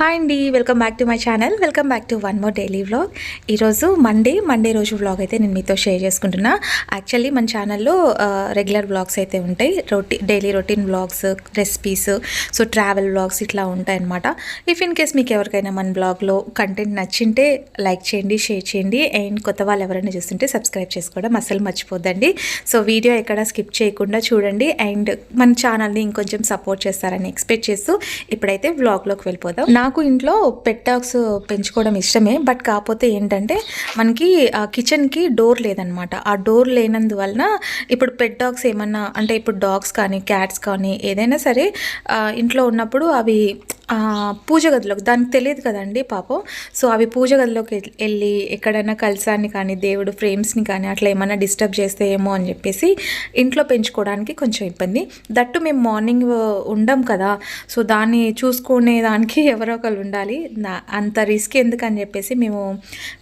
Hi అండి, welcome back to my channel. Welcome back to one more daily vlog. ఈరోజు Monday రోజు vlog అయితే నేను మీతో షేర్ చేసుకుంటున్నా. యాక్చువల్లీ మన ఛానల్లో రెగ్యులర్ వ్లాగ్స్ అయితే ఉంటాయి, daily routine vlogs, recipes, so travel vlogs ఇట్లా ఉంటాయి అనమాట. ఇఫ్ ఇన్ కేస్ మీకు ఎవరికైనా మన బ్లాగ్లో కంటెంట్ నచ్చింటే లైక్ చేయండి, షేర్ చేయండి, అండ్ కొత్త వాళ్ళు ఎవరైనా చూస్తుంటే సబ్స్క్రైబ్ చేసుకోవడం అస్సలు మర్చిపోద్దండి. సో వీడియో ఎక్కడ స్కిప్ చేయకుండా చూడండి, అండ్ మన ఛానల్ని ఇంకొంచెం సపోర్ట్ చేస్తారని ఎక్స్పెక్ట్ చేస్తూ ఇప్పుడైతే వ్లాగ్లోకి వెళ్ళిపోదాం. నాకు ఇంట్లో పెట్ డాగ్స్ పెంచుకోవడం ఇష్టమే, బట్ కాకపోతే ఏంటంటే మనకి కిచెన్కి డోర్ లేదనమాట. ఆ డోర్ లేనందువలన ఇప్పుడు పెట్ డాగ్స్ ఏమన్నా అంటే ఇప్పుడు డాగ్స్ కానీ క్యాట్స్ కానీ ఏదైనా సరే ఇంట్లో ఉన్నప్పుడు అవి పూజ గదిలోకి, దానికి తెలియదు కదండి పాపం. సో అవి పూజ గదిలోకి వెళ్ళి ఎక్కడైనా కలసాన్ని కానీ దేవుడు ఫ్రేమ్స్ని కానీ అట్లా ఏమైనా డిస్టర్బ్ చేస్తే ఏమో అని చెప్పేసి ఇంట్లో పెంచుకోవడానికి కొంచెం ఇబ్బంది. దట్టు మేము మార్నింగ్ ఉండం కదా, సో దాన్ని చూసుకునే దానికి ఎవరో ఒకరు ఉండాలి. అంత రిస్క్ ఎందుకని చెప్పేసి మేము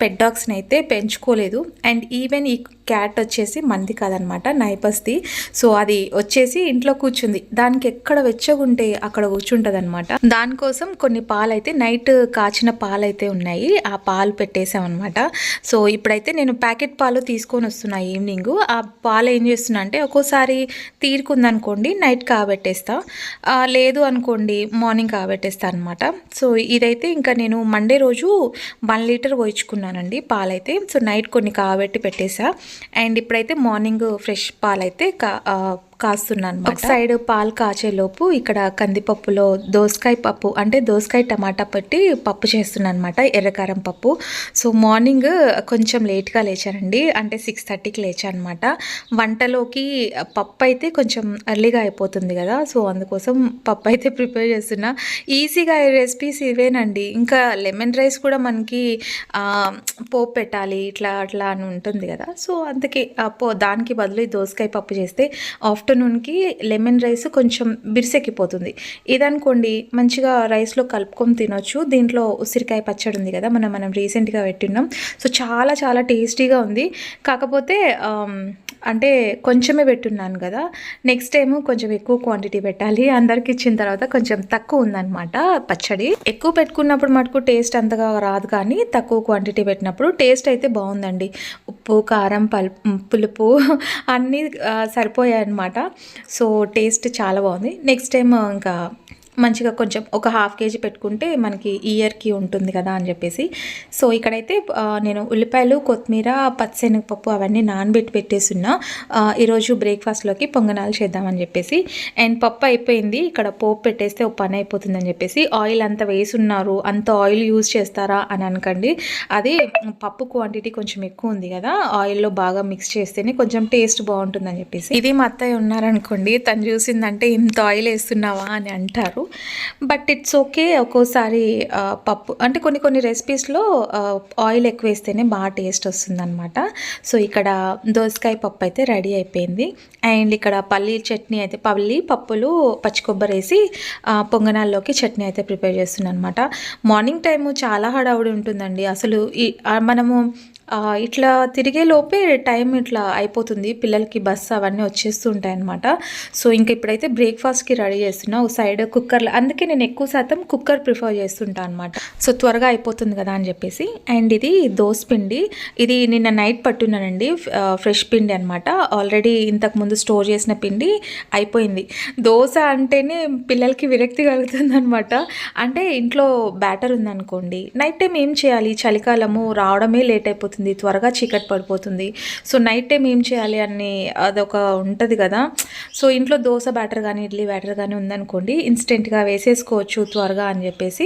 పెట్ డాగ్స్ని అయితే పెంచుకోలేదు. అండ్ ఈవెన్ ఈ క్యాట్ వచ్చేసి మంది కాదనమాట, నైబర్స్ది. సో అది వచ్చేసి ఇంట్లో కూర్చుంది, దానికి ఎక్కడ వెచ్చగుంటే అక్కడ కూర్చుంటుంది అనమాట. దానికోసం కొన్ని పాలు అయితే నైట్ కాచిన పాలు అయితే ఉన్నాయి, ఆ పాలు పెట్టేసామన్నమాట. సో ఇప్పుడైతే నేను ప్యాకెట్ పాలు తీసుకొని వస్తున్నా ఈవినింగ్. ఆ పాలు ఏం చేస్తున్నా అంటే ఒక్కోసారి తీరుకుందనుకోండి నైట్ కాబెట్టేస్తా, లేదు అనుకోండి మార్నింగ్ కాబెట్టేస్తా అనమాట. సో ఇదైతే ఇంకా నేను మండే రోజు 1 లీటర్ పోయించుకున్నానండి పాలైతే. సో నైట్ కొన్ని కాబెట్టి పెట్టేసా, అండ్ ఇప్పుడైతే మార్నింగ్ ఫ్రెష్ పాలైతే కాస్తున్నాను. ఒక సైడ్ పాలు కాచేలోపు ఇక్కడ కందిపప్పులో దోసకాయ పప్పు అంటే దోసకాయ టమాటా పెట్టి పప్పు చేస్తున్నాను అనమాట, ఎర్రకారం పప్పు. సో మార్నింగ్ కొంచెం లేట్గా లేచానండి, అంటే 6:30కి లేచాను అనమాట. వంటలోకి పప్పు అయితే కొంచెం ఎర్లీగా అయిపోతుంది కదా, సో అందుకోసం పప్పు అయితే ప్రిపేర్ చేస్తున్నా. ఈజీగా రెసిపీస్ ఇవేనండి. ఇంకా లెమన్ రైస్ కూడా మనకి పోపు పెట్టాలి ఇట్లా అట్లా అని ఉంటుంది కదా, సో అందుకే దానికి బదులు దోసకాయ పప్పు చేస్తే ఆఫ్టర్నూన్కి లెమన్ రైస్ కొంచెం బిర్సెక్కిపోతుంది. ఇదనుకోండి మంచిగా రైస్లో కలుపుకొని తినొచ్చు. దీంట్లో ఉసిరికాయ పచ్చడి ఉంది కదా, మనం రీసెంట్గా పెట్టినాం. సో చాలా చాలా టేస్టీగా ఉంది. కాకపోతే అంటే కొంచెమే పెట్టున్నాను కదా, నెక్స్ట్ టైము కొంచెం ఎక్కువ క్వాంటిటీ పెట్టాలి. అందరికి ఇచ్చిన తర్వాత కొంచెం తక్కువ ఉందన్నమాట పచ్చడి. ఎక్కువ పెట్టుకున్నప్పుడు మటుకు టేస్ట్ అంతగా రాదు, కానీ తక్కువ క్వాంటిటీ పెట్టినప్పుడు టేస్ట్ అయితే బాగుందండి. ఉప్పు, కారం, పులుపు అన్నీ సరిపోయాయి అన్నమాట. సో టేస్ట్ చాలా బాగుంది. నెక్స్ట్ టైం ఇంకా మంచిగా కొంచెం ఒక 1/2 kg పెట్టుకుంటే మనకి ఇయర్కి ఉంటుంది కదా అని చెప్పేసి. సో ఇక్కడైతే నేను ఉల్లిపాయలు, కొత్తిమీర, పచ్చిశనగపప్పు అవన్నీ నానబెట్టి పెట్టేస్తున్నా. ఈరోజు బ్రేక్ఫాస్ట్లోకి పొంగనాలు చేద్దామని చెప్పేసి. అండ్ పప్పు అయిపోయింది, ఇక్కడ పోపు పెట్టేస్తే ఒక పని అయిపోతుందని చెప్పేసి. ఆయిల్ అంత వేసున్నారు, అంత ఆయిల్ యూజ్ చేస్తారా అని అనకండి. అది పప్పు క్వాంటిటీ కొంచెం ఎక్కువ ఉంది కదా, ఆయిల్లో బాగా మిక్స్ చేస్తేనే కొంచెం టేస్ట్ బాగుంటుందని చెప్పేసి. ఇది మా అత్తయ్య ఉన్నారనుకోండి, తను చూసిందంటే ఇంత ఆయిల్ వేస్తున్నావా అని అంటారు. But it's okay. ఒక్కోసారి పప్పు అంటే కొన్ని రెసిపీస్లో ఆయిల్ ఎక్కువ వేస్తేనే బాగా టేస్ట్ వస్తుంది అనమాట. సో ఇక్కడ దోసకాయ పప్పు అయితే రెడీ అయిపోయింది. అండ్ ఇక్కడ పల్లీ చట్నీ అయితే పప్పులు పచ్చి కొబ్బరి వేసి పొంగనాల్లోకి చట్నీ అయితే ప్రిపేర్ చేస్తున్నాను అనమాట. మార్నింగ్ టైము చాలా హడావుడి ఉంటుందండి. అసలు మనము ఇట్లా తిరిగే లోపే టైం ఇట్లా అయిపోతుంది, పిల్లలకి బస్సు అవన్నీ వచ్చేస్తూ ఉంటాయి అనమాట. సో ఇంకా ఇప్పుడైతే బ్రేక్ఫాస్ట్కి రెడీ చేస్తున్నా. ఒక సైడ్ కుక్కర్లో, అందుకే నేను ఎక్కువ శాతం కుక్కర్ ప్రిఫర్ చేస్తుంటాను అనమాట. సో త్వరగా అయిపోతుంది కదా అని చెప్పేసి. అండ్ ఇది దోస పిండి, ఇది నిన్న నైట్ పట్టున్నానండి, ఫ్రెష్ పిండి అనమాట. ఆల్రెడీ ఇంతకుముందు స్టోర్ చేసిన పిండి అయిపోయింది. దోశ అంటేనే పిల్లలకి విరక్తి కలుగుతుంది అనమాట. అంటే ఇంట్లో బ్యాటర్ ఉందనుకోండి, నైట్ టైం ఏం చేయాలి, చలికాలము రావడమే లేట్ అయిపోతుంది, త్వరగా చీకటి పడిపోతుంది. సో నైట్ టైం ఏం చేయాలి అని అదొక ఉంటుంది కదా. సో ఇంట్లో దోశ బ్యాటర్ కానీ ఇడ్లీ బ్యాటర్ కానీ ఉందనుకోండి, ఇన్స్టెంట్గా వేసేసుకోవచ్చు త్వరగా అని చెప్పేసి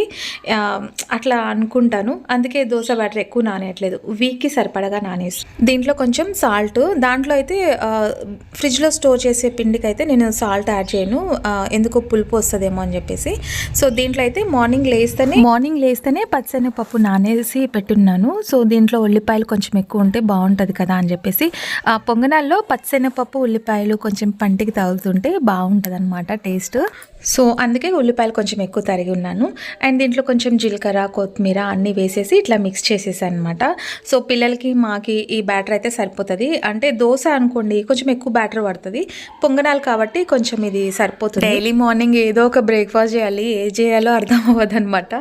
అట్లా అనుకుంటాను. అందుకే దోశ బ్యాటర్ ఎక్కువ నానేయట్లేదు, వీక్కి సరిపడగా నానేస్తాను. దీంట్లో కొంచెం సాల్ట్, దాంట్లో అయితే ఫ్రిడ్జ్లో స్టోర్ చేసే పిండికి అయితే నేను సాల్ట్ యాడ్ చేయను, ఎందుకో పులుపు వస్తుందేమో అని చెప్పేసి. సో దీంట్లో అయితే మార్నింగ్ లేస్తేనే పచ్చిశనగపప్పు నానేసి పెట్టున్నాను. సో దీంట్లో ఉల్లిపాయలు కొంచెం ఎక్కువ ఉంటే బాగుంటుంది కదా అని చెప్పేసి పొంగనాల్లో పచ్చిశనగపప్పు, ఉల్లిపాయలు, కొంచెం పంటి నోటికి తగులుతుంటే బాగుంటుంది అనమాట టేస్ట్. సో అందుకే ఉల్లిపాయలు కొంచెం ఎక్కువ తరిగి ఉన్నాను. అండ్ దీంట్లో కొంచెం జీలకర్ర, కొత్తిమీర అన్నీ వేసేసి ఇట్లా మిక్స్ చేసేసాను అనమాట. సో పిల్లలకి మాకి ఈ బ్యాటర్ అయితే సరిపోతుంది. అంటే దోశ అనుకోండి కొంచెం ఎక్కువ బ్యాటర్ పడుతుంది, పొంగనాలు కాబట్టి కొంచెం ఇది సరిపోతుంది. డైలీ మార్నింగ్ ఏదో ఒక బ్రేక్ఫాస్ట్ చేయాలి, ఏ చేయాలో అర్థం అవ్వదు అనమాట.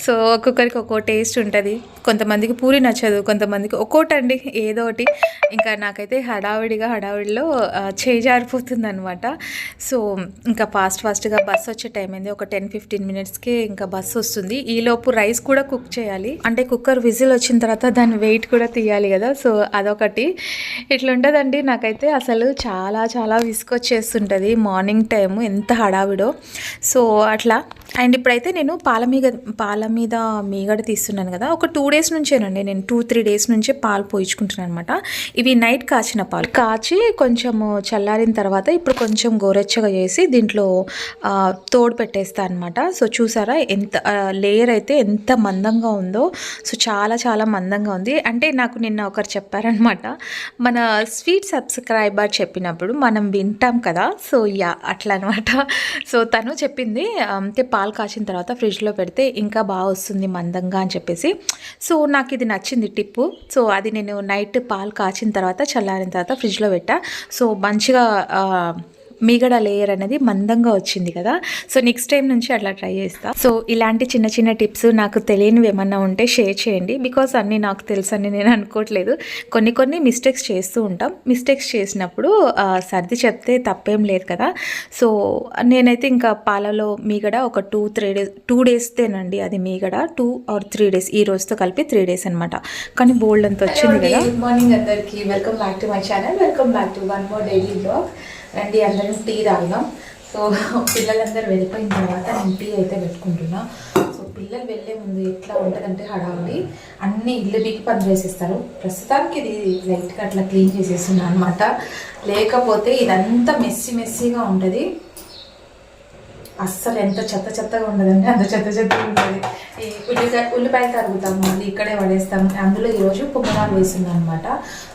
సో ఒక్కొక్కరికి ఒక్కో టేస్ట్ ఉంటుంది. కొంతమందికి పూరి నచ్చదు, కొంతమందికి ఒక్కోటండి ఏదో ఒకటి. ఇంకా నాకైతే హడావిడిలో చేజారిపోతుంది అనమాట. సో ఇంకా ఫాస్ట్గా బస్ వచ్చే టైం అయింది. ఒక 10-15 మినిట్స్కి ఇంకా బస్ వస్తుంది. ఈలోపు రైస్ కూడా కుక్ చేయాలి. అంటే కుక్కర్ విజిల్ వచ్చిన తర్వాత దాని వెయిట్ కూడా తీయాలి కదా. సో అదొకటి ఇట్లుంటుందండి. నాకైతే అసలు చాలా విసుకొచ్చేస్తుంటుంది మార్నింగ్ టైము, ఎంత హడావిడో. సో అట్లా. అండ్ ఇప్పుడైతే నేను పాల మీద మీగడ తీస్తున్నాను కదా. ఒక 2 డేస్ నుంచేనండి, నేను 2-3 డేస్ నుంచే పాలు పోయించుకుంటున్నాను అనమాట. ఇవి నైట్ కాచిన పాలు కాచి కొంచెము చల్లారిన తర్వాత ఇప్పుడు కొంచెం గోరెచ్చగా చేసి దీంట్లో తోడు పెట్టేస్తాను అనమాట. సో చూసారా ఎంత లేయర్ అయితే ఎంత మందంగా ఉందో. సో చాలా మందంగా ఉంది. అంటే నాకు నిన్న ఒకరు చెప్పారనమాట, మన స్వీట్ సబ్స్క్రైబర్ చెప్పినప్పుడు మనం వింటాం కదా. సో అట్లా అనమాట. సో తను చెప్పింది అంటే పాలు కాచిన తర్వాత ఫ్రిడ్జ్లో పెడితే ఇంకా బాగా వస్తుంది మందంగా అని చెప్పేసి. సో నాకు ఇది నచ్చింది టిప్పు. సో అది నేను నైట్ పాలు కాచిన తర్వాత చల్లారిన తర్వాత ఫ్రిడ్జ్లో పెట్టా. సో మంచిగా మీగడ లేయర్ అనేది మందంగా వచ్చింది కదా. సో నెక్స్ట్ టైం నుంచి అట్లా ట్రై చేస్తా. సో ఇలాంటి చిన్న టిప్స్ నాకు తెలియనివి ఏమన్నా ఉంటే షేర్ చేయండి. బికాస్ అన్నీ నాకు తెలుసు అని నేను అనుకోవట్లేదు. కొన్ని మిస్టేక్స్ చేస్తూ ఉంటాం. మిస్టేక్స్ చేసినప్పుడు సర్ది చెప్తే తప్పేం లేదు కదా. సో నేనైతే ఇంకా పాలలో మీగడ ఒక 2 డేస్తేనండి అది మీగడ 2 or 3 డేస్, ఈ రోజుతో కలిపి 3 డేస్ అనమాట. కానీ బోల్డ్ అంత వచ్చింది కదా. గుడ్ మార్నింగ్ అందరికీ, welcome back to my channel, welcome back to one more daily blog. రండి అందరం టీ తాగుదాం. సో పిల్లలందరూ వెళ్ళిపోయిన తర్వాత నేను టీ అయితే పెట్టుకుంటున్నా. సో పిల్లలు వెళ్ళే ముందు ఎట్లా ఉంటుందంటే హడావుడి, అన్ని ఇల్లు బీకి పని చేసేస్తారు. ప్రస్తుతానికి ఇది లైట్గా అట్లా క్లీన్ చేసేస్తున్నా అనమాట. లేకపోతే ఇదంతా మెస్సీగా ఉంటుంది. అస్సలు ఎంత చెత్తగా ఉండదంటే అంత చెత్తగా ఉంటుంది. ఈ ఉల్లిపాయలు తరుగుతాము, మళ్ళీ ఇక్కడే పడేస్తాము. అందులో ఈరోజు పొంగనాలు వేస్తున్నాను అనమాట.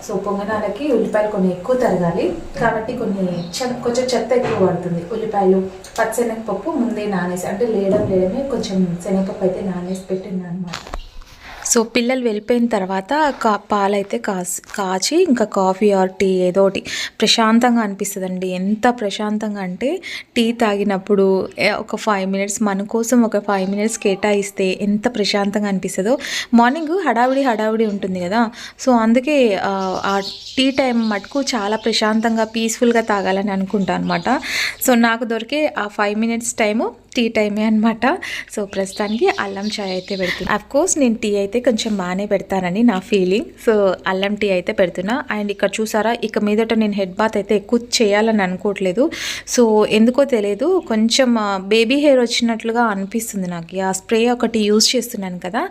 సో పొంగనాలకి ఉల్లిపాయలు కొన్ని ఎక్కువ తరగాలి కాబట్టి కొంచెం చెత్త ఎక్కువ పడుతుంది. ఉల్లిపాయలు, పచ్చెనగపప్పు ముందే నానేసి, అంటే లేడమే కొంచెం శనగపప్పు అయితే నానేసి పెట్టింది అనమాట. సో పిల్లలు వెళ్ళిపోయిన తర్వాత పాలైతే కాచి ఇంకా కాఫీ ఆర్ టీ ఏదో ఒకటి ప్రశాంతంగా అనిపిస్తుందండి. ఎంత ప్రశాంతంగా అంటే టీ తాగినప్పుడు ఒక 5 మినిట్స్ మన కోసం ఒక 5 మినిట్స్ కేటాయిస్తే ఎంత ప్రశాంతంగా అనిపిస్తుందో. మార్నింగ్ హడావిడి ఉంటుంది కదా. సో అందుకే ఆ టీ టైం మటుకు చాలా ప్రశాంతంగా పీస్ఫుల్గా తాగాలని అనుకుంటాను అనమాట. సో నాకు దొరికే ఆ 5 మినిట్స్ టైము టీ టైమే అనమాట. సో ప్రస్తుతానికి అల్లం చాయ్ అయితే పెడుతున్నా. అఫ్కోర్స్ నేను టీ అయితే కొంచెం బాగానే పెడతానని నా ఫీలింగ్. సో అల్లం టీ అయితే పెడుతున్నా. అండ్ ఇక్కడ చూసారా, ఇక మీదట నేను హెడ్ బాత్ అయితే ఎక్కువ చేయాలని అనుకోవట్లేదు. సో ఎందుకో తెలియదు, కొంచెం బేబీ హెయిర్ వచ్చినట్లుగా అనిపిస్తుంది నాకు. ఆ స్ప్రే ఒకటి యూజ్ చేస్తున్నాను కదా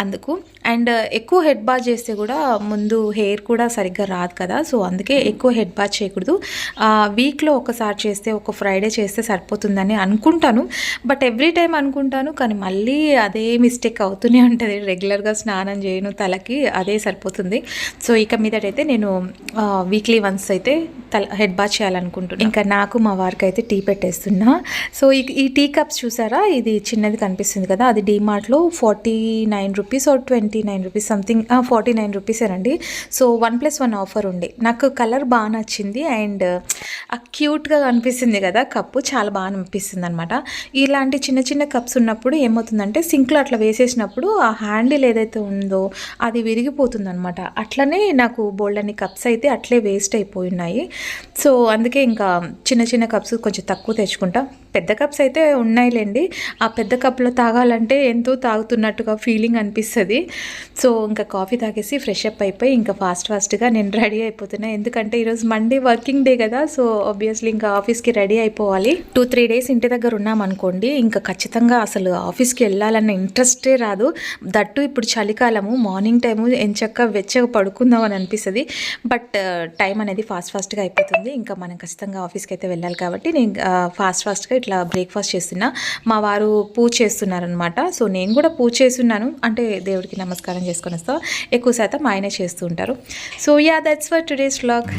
అందుకు. అండ్ ఎక్కువ హెడ్ బాత్ చేస్తే కూడా ముందు హెయిర్ కూడా సరిగ్గా రాదు కదా. సో అందుకే ఎక్కువ హెడ్ బాత్ చేయకూడదు. వీక్లో ఒకసారి చేస్తే, ఒక ఫ్రైడే చేస్తే సరిపోతుందని అనుకుంటాను. బట్ ఎవ్రీ టైం అనుకుంటాను, కానీ మళ్ళీ అదే మిస్టేక్ అవుతూనే ఉంటుంది. రెగ్యులర్గా స్నానం చేయను, తలకి అదే సరిపోతుంది. సో ఇక మీదటైతే నేను వీక్లీ వన్స్ అయితే హెడ్ బాత్ చేయాలనుకుంటున్నాను. ఇంకా నాకు మా వారికి అయితే టీ పెట్టేస్తున్నా. సో ఈ టీ కప్స్ చూసారా, ఇది చిన్నది కనిపిస్తుంది కదా, అది డీమార్ట్లో 49 రూపీస్ ఆర్ 29 రూపీస్ సంథింగ్, 49 రూపీసేనండి. సో 1+1 ఆఫర్ ఉండే. నాకు కలర్ బాగా నచ్చింది. అండ్ క్యూట్గా కనిపిస్తుంది కదా కప్పు, చాలా బాగా అనిపిస్తుంది అనమాట. ఇలాంటి చిన్న కప్స్ ఉన్నప్పుడు ఏమవుతుందంటే సింక్లో అట్లా వేసేసినప్పుడు ఆ హ్యాండిల్ ఏదైతే ఉందో అది విరిగిపోతుంది అనమాట. అట్లనే నాకు బోల్డన్ని కప్స్ అయితే అట్లే వేస్ట్ అయిపోయినాయి. సో అందుకే ఇంకా చిన్న కప్స్ కొంచెం తక్కువ తెచ్చుకుంటా. పెద్ద కప్స్ అయితే ఉన్నాయిలేండి. ఆ పెద్ద కప్లో తాగాలంటే ఎంతో తాగుతున్నట్టుగా ఫీలింగ్ అనిపిస్తుంది. సో ఇంకా కాఫీ తాగేసి ఫ్రెష్ అప్ అయిపోయి ఇంకా ఫాస్ట్గా నేను రెడీ అయిపోతున్నా. ఎందుకంటే ఈరోజు మండే వర్కింగ్ డే కదా. సో ఆబ్వియస్లీ ఇంకా ఆఫీస్కి రెడీ అయిపోవాలి. 2-3 డేస్ ఇంటి దగ్గర ఉన్నామనుకోండి, ఇంకా ఖచ్చితంగా అసలు ఆఫీస్కి వెళ్ళాలన్న ఇంట్రెస్టే రాదు. దట్టు ఇప్పుడు చలికాలము, మార్నింగ్ టైము ఎంచక్క వెచ్చగా పడుకుందాం అని అనిపిస్తుంది. బట్ టైం అనేది ఫాస్ట్గా అయిపోతుంది. ఇంకా మనం ఖచ్చితంగా ఆఫీస్కి అయితే వెళ్ళాలి కాబట్టి నేను ఫాస్ట్గా ఇట్లా బ్రేక్ఫాస్ట్ చేస్తున్నా. మా వారు పూజ చేస్తున్నారనమాట. సో నేను కూడా పూజ చేస్తున్నాను, అంటే దేవుడికి నమస్కారం చేసుకొని వస్తా. ఎక్కువ శాతం ఆయనే చేస్తూ ఉంటారు. So that's for today's vlog.